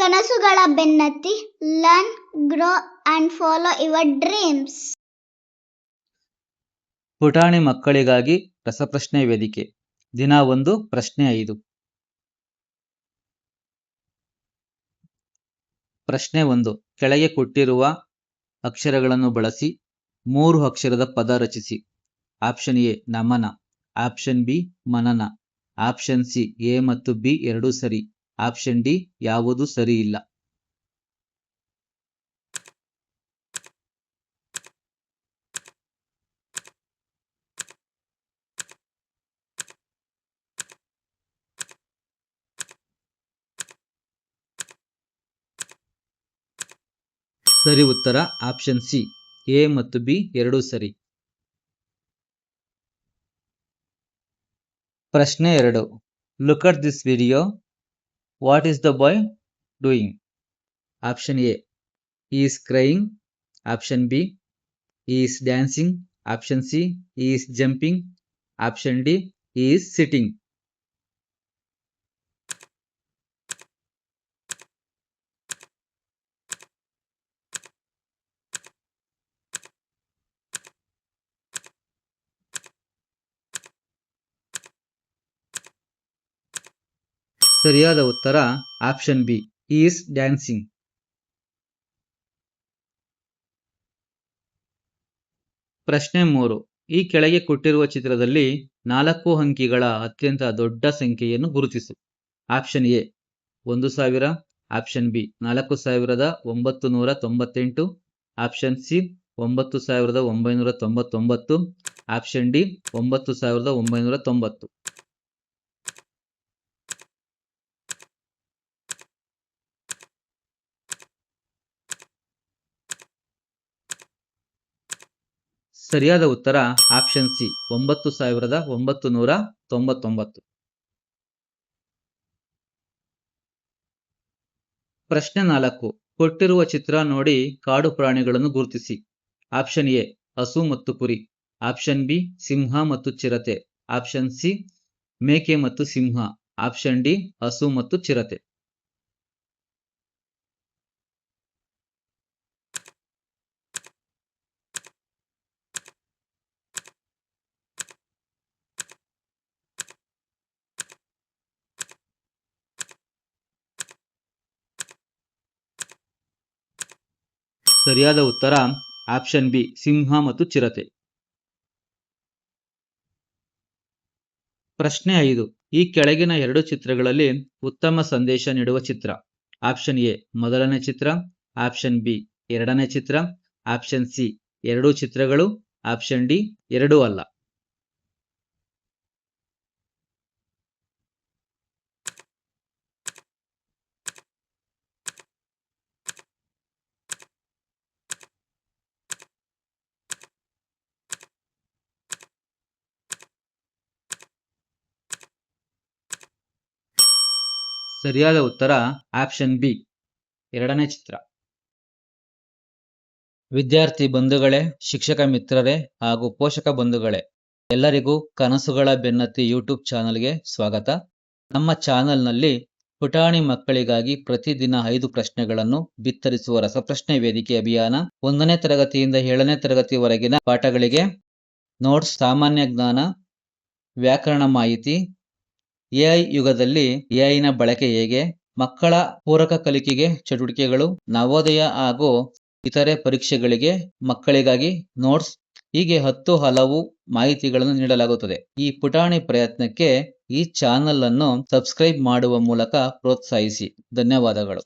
ಕನಸುಗಳ ಬೆನ್ನತ್ತಿ. Learn, grow and follow your dreams. ಪುಟಾಣಿ ಮಕ್ಕಳಿಗಾಗಿ ರಸಪ್ರಶ್ನೆ ವೇದಿಕೆ. ದಿನ 1, ಪ್ರಶ್ನೆ 5. ಪ್ರಶ್ನೆ 1. ಕೆಳಗೆ ಕೊಟ್ಟಿರುವ ಅಕ್ಷರಗಳನ್ನು ಬಳಸಿ 3 ಅಕ್ಷರದ ಪದ ರಚಿಸಿ. ಆಪ್ಷನ್ ಎ ನಮನ, ಆಪ್ಷನ್ ಬಿ ಮನನ, ಆಪ್ಷನ್ ಸಿ ಎ ಮತ್ತು ಬಿ ಎರಡೂ ಸರಿ, ಆಪ್ಷನ್ ಡಿ ಯಾವುದೂ ಸರಿ ಇಲ್ಲ. ಸರಿ ಉತ್ತರ ಆಪ್ಷನ್ ಸಿ, ಎ ಮತ್ತು ಬಿ ಎರಡೂ ಸರಿ. ಪ್ರಶ್ನೆ 2. Look at this video. What is the boy doing? Option A is crying, option B is dancing, option C is jumping, option D is sitting. ಸರಿಯಾದ ಉತ್ತರ ಆಪ್ಷನ್ ಬಿ, ಈಸ್ ಡ್ಯಾನ್ಸಿಂಗ್. ಪ್ರಶ್ನೆ 3. ಈ ಕೆಳಗೆ ಕೊಟ್ಟಿರುವ ಚಿತ್ರದಲ್ಲಿ 4 ಅಂಕಿಗಳ ಅತ್ಯಂತ ದೊಡ್ಡ ಸಂಖ್ಯೆಯನ್ನು ಗುರುತಿಸು. Option A 1000, option B 4998, option C 9999, option D 9990. ಸರಿಯಾದ ಉತ್ತರ ಆಪ್ಷನ್ ಸಿ 9999. ಪ್ರಶ್ನೆ 4. ಕೊಟ್ಟಿರುವ ಚಿತ್ರ ನೋಡಿ ಕಾಡು ಪ್ರಾಣಿಗಳನ್ನು ಗುರುತಿಸಿ. ಆಪ್ಷನ್ ಎ ಹಸು ಮತ್ತು ಕುರಿ, ಆಪ್ಷನ್ ಬಿ ಸಿಂಹ ಮತ್ತು ಚಿರತೆ, ಆಪ್ಷನ್ ಸಿ ಮೇಕೆ ಮತ್ತು ಸಿಂಹ, ಆಪ್ಷನ್ ಡಿ ಹಸು ಮತ್ತು ಚಿರತೆ. ಸರಿಯಾದ ಉತ್ತರ ಆಪ್ಷನ್ ಬಿ ಸಿಂಹ ಮತ್ತು ಚಿರತೆ. ಪ್ರಶ್ನೆ 5. ಈ ಕೆಳಗಿನ 2 ಚಿತ್ರಗಳಲ್ಲಿ ಉತ್ತಮ ಸಂದೇಶ ನೀಡುವ ಚಿತ್ರ. ಆಪ್ಷನ್ ಎ ಮೊದಲನೇ ಚಿತ್ರ, ಆಪ್ಷನ್ ಬಿ ಎರಡನೇ ಚಿತ್ರ, ಆಪ್ಷನ್ ಸಿ ಎರಡೂ ಚಿತ್ರಗಳು, ಆಪ್ಷನ್ ಡಿ ಎರಡೂ ಅಲ್ಲ. ಸರಿಯಾದ ಉತ್ತರ ಆಪ್ಷನ್ ಬಿ ಎರಡನೇ ಚಿತ್ರ. ವಿದ್ಯಾರ್ಥಿ ಬಂಧುಗಳೇ, ಶಿಕ್ಷಕ ಮಿತ್ರರೇ ಹಾಗೂ ಪೋಷಕ ಬಂಧುಗಳೇ, ಎಲ್ಲರಿಗೂ ಕನಸುಗಳ ಬೆನ್ನತ್ತಿ ಯೂಟ್ಯೂಬ್ ಚಾನಲ್ಗೆ ಸ್ವಾಗತ. ನಮ್ಮ ಚಾನಲ್ನಲ್ಲಿ ಪುಟಾಣಿ ಮಕ್ಕಳಿಗಾಗಿ ಪ್ರತಿದಿನ 5 ಪ್ರಶ್ನೆಗಳನ್ನು ಬಿತ್ತರಿಸುವ ರಸಪ್ರಶ್ನೆ ವೇದಿಕೆ ಅಭಿಯಾನ 1ನೇ ತರಗತಿಯಿಂದ 7ನೇ ತರಗತಿವರೆಗಿನ ಪಾಠಗಳಿಗೆ ನೋಟ್ಸ್, ಸಾಮಾನ್ಯ ಜ್ಞಾನ, ವ್ಯಾಕರಣ ಮಾಹಿತಿ, ಎಐ ಯುಗದಲ್ಲಿ ಎಐನ ಬಳಕೆ ಹೇಗೆ, ಮಕ್ಕಳ ಪೂರಕ ಕಲಿಕೆಗೆ ಚಟುವಟಿಕೆಗಳು, ನವೋದಯ ಹಾಗೂ ಇತರೆ ಪರೀಕ್ಷೆಗಳಿಗೆ ಮಕ್ಕಳಿಗಾಗಿ ನೋಟ್ಸ್, ಹೀಗೆ 10 ಹಲವು ಮಾಹಿತಿಗಳನ್ನು ನೀಡಲಾಗುತ್ತದೆ. ಈ ಪುಟಾಣಿ ಪ್ರಯತ್ನಕ್ಕೆ ಈ ಚಾನಲ್ ಅನ್ನು ಸಬ್ಸ್ಕ್ರೈಬ್ ಮಾಡುವ ಮೂಲಕ ಪ್ರೋತ್ಸಾಹಿಸಿ. ಧನ್ಯವಾದಗಳು.